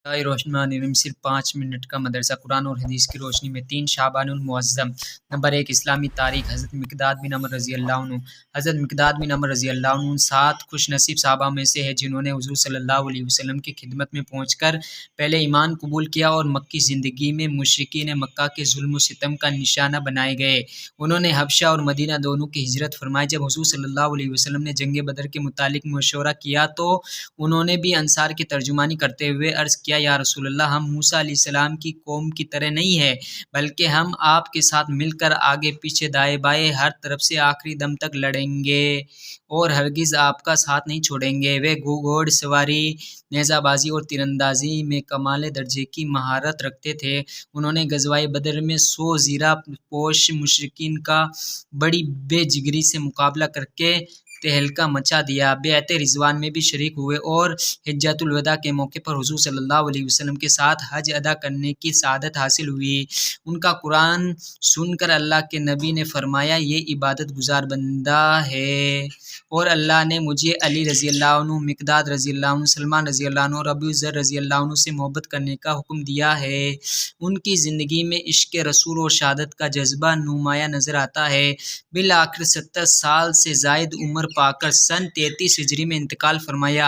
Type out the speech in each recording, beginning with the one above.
रोशनमानी सिर्फ 5 मिनट का मदरसा कुरान और हदीस की रोशनी में 3 शाबानुल मुअज़्ज़म। नंबर 1 इस्लामी तारीख़। हज़रत मिक़दाद बिन अमर रज़ी अल्लाह अन्हु। हज़रत मिक़दाद बिन अमर रज़ी अल्लाह अन्हु 7 खुशनसीब सहाबा में से है जिन्होंने हुज़ूर सल्लल्लाहु अलैहि वसल्लम की खिदमत में पहुंचकर पहले ईमान कबूल किया और मक्की ज़िंदगी में मुशरिकीन मक्का के जुल्म व सितम का निशाना बनाए गए। उन्होंने हबशा और मदीना दोनों की हिजरत फरमाई। जब हुज़ूर सल्लल्लाहु अलैहि वसल्लम ने जंग बदर के मुतालिक मशवरा किया तो उन्होंने भी अंसार की तर्जुमानी करते हुए अर्ज़ किया, या रसूलल्लाह, हम मूसा अलैहिस्सलाम की कौम की तरह नहीं है, बल्कि हम आपके साथ मिलकर आगे पीछे दाएं बाएं हर तरफ से आखिरी दम तक लड़ेंगे और हरगिज़ आपका साथ नहीं छोड़ेंगे। वे घोड़ सवारी, नेज़ाबाजी और तीरंदाजी में कमाल दर्जे की महारत रखते थे। उन्होंने गज़वाए बदर में 100 ज़ीरा पोश मुशरिकीन का बड़ी बेजिगरी से मुकाबला करके तहलका मचा दिया। बेअत रिज़वान में भी शरीक हुए और हिज्जतुल वदा के मौके पर हुज़ूर सल्लल्लाहु अलैहि वसल्लम के साथ हज अदा करने की सआदत हासिल हुई। उनका कुरान सुनकर अल्लाह के नबी ने फरमाया, ये इबादत गुजार बंदा है और अल्लाह ने मुझे अली रज़ी अल्लाह अन्हु, मिक़दाद रज़ी अल्लाह अन्हु, सलमान रज़ी अल्लाह अन्हु और अबू ज़र रज़ी अल्लाह अन्हु से मोहब्बत करने का हुक्म दिया है। उनकी ज़िंदगी में इश्क़ रसूल और शहादत का जज्बा नुमाया नज़र आता है। बिल आखिर 70 साल से ज़ायद उम्र पाकर सन 33 हिजरी में इंतकाल फरमाया।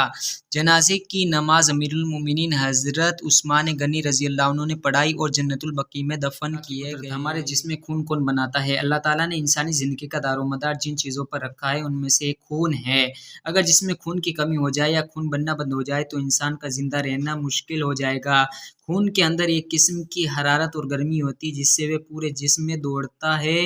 जनाजे की नमाज अमीरुल मोमिनीन हज़रत उस्मान गनी रज़ी अल्लाह अन्हु ने पढ़ाई और जन्नतुल बकी में दफन किए गए। हमारे जिस्म में खून कौन बनाता है? अल्लाह ताला ने इंसानी ज़िंदगी का दारोमदार जिन चीज़ों पर रखा है उनमें से एक खून है। अगर जिस्म में खून की कमी हो जाए या खून बनना बंद हो जाए तो इंसान का जिंदा रहना मुश्किल हो जाएगा। खून के अंदर एक किस्म की हरारत और गर्मी होती है जिससे वह पूरे जिस्म में दौड़ता है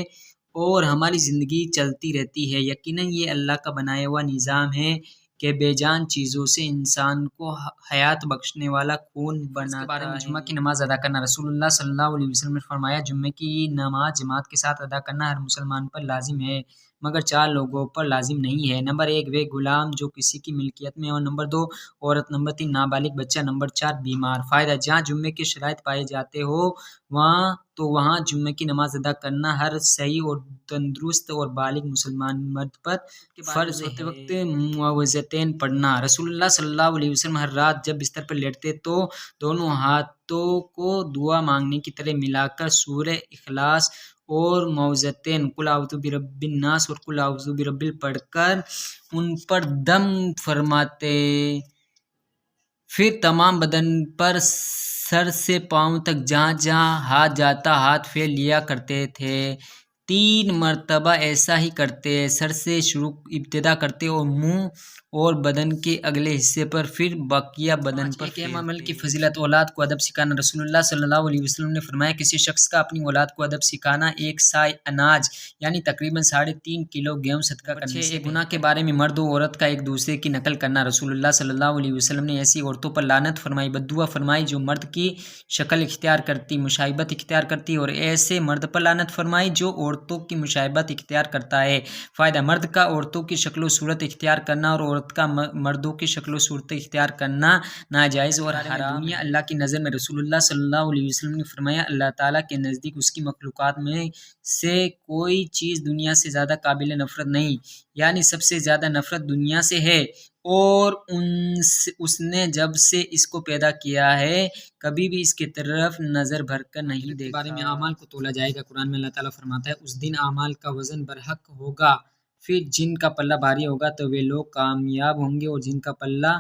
और हमारी ज़िंदगी चलती रहती है। यकीनन ये अल्लाह का बनाया हुआ निज़ाम है कि बेजान चीज़ों से इंसान को हयात बख्शने वाला खून बनाता है। बारे में जुम्मा की नमाज़ अदा करना। रसूलुल्लाह सल्लल्लाहु अलैहि वसल्लम ने फरमाया, जुम्मे की नमाज जमात के साथ अदा करना हर मुसलमान पर लाजिम है, मगर 4 लोगों पर लाजिम नहीं है। नंबर 1 वे गुलाम जो किसी की मिल्कियत में हो। नंबर 2 औरत। नंबर 3 नाबालिग बच्चा। नंबर 4 बीमार। फ़ायदा, जहाँ जुम्मे के शराइत पाए जाते हो वहाँ जुम्मे की नमाज अदा करना हर सही और तंदुरुस्त और बालिग मुसलमान मर्द पर फ़र्ज़ होते वक्त मुअव्वज़तैन पढ़ना। रसूलुल्लाह सल्लल्लाहु अलैहि वसल्लम हर रात जब बिस्तर पर लेटते तो दोनों हाथों को दुआ मांगने की तरह मिलाकर सूरह इखलास और मुअव्वज़तैन कुल आऊज़ु बिरब्बिन नास और कुल आऊज़ु बिरब्बिल पढ़कर उन पर दम फरमाते, फिर तमाम बदन पर सर से पाँव तक जहाँ जहाँ हाथ जाता हाथ फेर लिया करते थे। 3 मरतबा ऐसा ही करते, सर से शुरू इब्तिदा करते और मुंह और बदन के अगले हिस्से पर, फिर बाकिया बदन पर। एक अमल की फजीलत, औलाद को अदब सिखाना। रसूलुल्लाह सल्लल्लाहु अलैहि वसल्लम ने फरमाया, किसी शख्स का अपनी औलाद को अदब सिखाना 1 साय अनाज यानी तकरीबन 3.5 किलो गेहूं सदका करने से। गुनाह के बारे में मर्द और औरत का एक दूसरे की नकल करना। रसूलुल्लाह सल्लल्लाहु अलैहि वसल्लम ने ऐसी औरतों पर लानत फरमाई, बद्दुआ फरमाई जो मर्द की शक्ल इख्तियार करती, मुशाइबत इख्तियार करती, और ऐसे मर्द पर लानत फरमाई जो औरतों की मुशाइबत इख्तियार करता है। फ़ायदा, मर्द का औरतों की शक्ल सूरत इख्तियार करना और औरत का मर्दों की शक्ल सूरत इख्तियार करना नाजायज़ और हराम है। अल्लाह की नज़र में। रसूलुल्लाह सल्लल्लाहु अलैहि वसल्लम ने फरमाया, अल्लाह ताला के नज़दीक उसकी मखलूक़ात में से कोई चीज़ दुनिया से ज़्यादा काबिल नफ़रत नहीं, यानी सबसे ज़्यादा नफ़रत दुनिया से है और उसने जब से इसको पैदा किया है कभी भी इसके तरफ नज़र भरकर नहीं देखा। बारे में आमाल को तोला जाएगा। कुरान में अल्लाह ताला फरमाता है, उस दिन आमाल का वज़न बरहक होगा, फिर जिनका पल्ला भारी होगा तो वे लोग कामयाब होंगे और जिनका पल्ला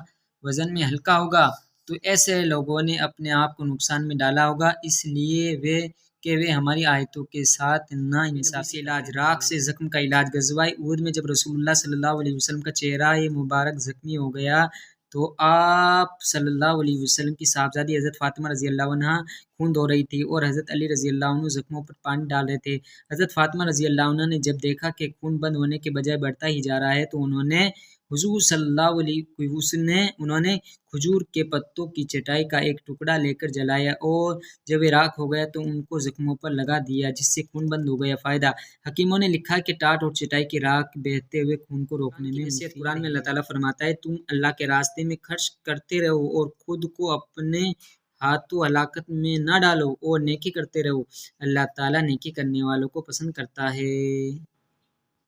वज़न में हल्का होगा तो ऐसे लोगों ने अपने आप को नुकसान में डाला होगा, इसलिए वे हमारी आयतों के साथ ना इंसाफ़ी। इलाज, राख से ज़ख्म का इलाज। गज़वाए उहद में जब रसूलुल्लाह सल्लल्लाहु अलैहि वसल्लम का चेहरा मुबारक ज़ख्मी हो गया तो आप सल्लल्लाहु अलैहि वसल्लम की साहबजादी हज़रत फ़ातिमा रज़ी अल्लाह अन्हा खून धो रही थी और हज़रत अली रज़ी अल्लाह अन्हु ज़ख्मों पर पानी डाल रहे थे। हज़रत फ़ातिमा रज़ी अल्लाह अन्हा ने जब देखा कि खून बंद होने के बजाय बढ़ता ही जा रहा है तो उन्होंने खजूर के पत्तों की चटाई का एक टुकड़ा लेकर जलाया और जब ये राख हो गया तो उनको ज़ख्मों पर लगा दिया, जिससे खून बंद हो गया। फ़ायदा, हकीमों ने लिखा है कि टाट और चटाई की राख बहते हुए खून को रोकने में मुफीद। कुरान में अल्लाह ताला फरमाता है, तुम अल्लाह के रास्ते में खर्च करते रहो और खुद को अपने हाथों हलाकत में न डालो और नेकी करते रहो, अल्लाह ताला नेकी करने वालों को पसंद करता है।